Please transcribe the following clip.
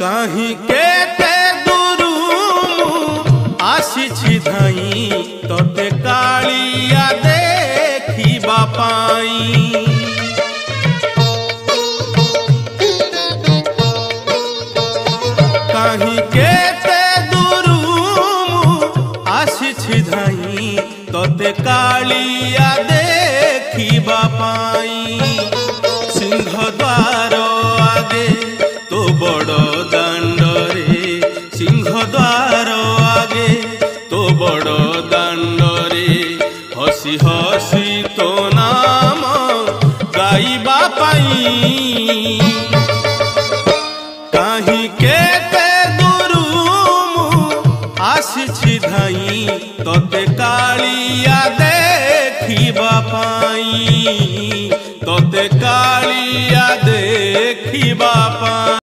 कहीं केते दूरू आसी धाई तोते कालिया देखिबा पाई। कहीं केते दूरू आसी धाई तोते कालिया देखिबा पाई। सिंह द्वार आगे तो बड़ दांडरे, सिंह द्वार आगे तो बड़ दांडरे हसी हसी तो नाम गाइबा पाई। कहीं केते दूरू आसी धाई तोते कालिया देखिबा पाई, तोते कालिया देखिबा पाई।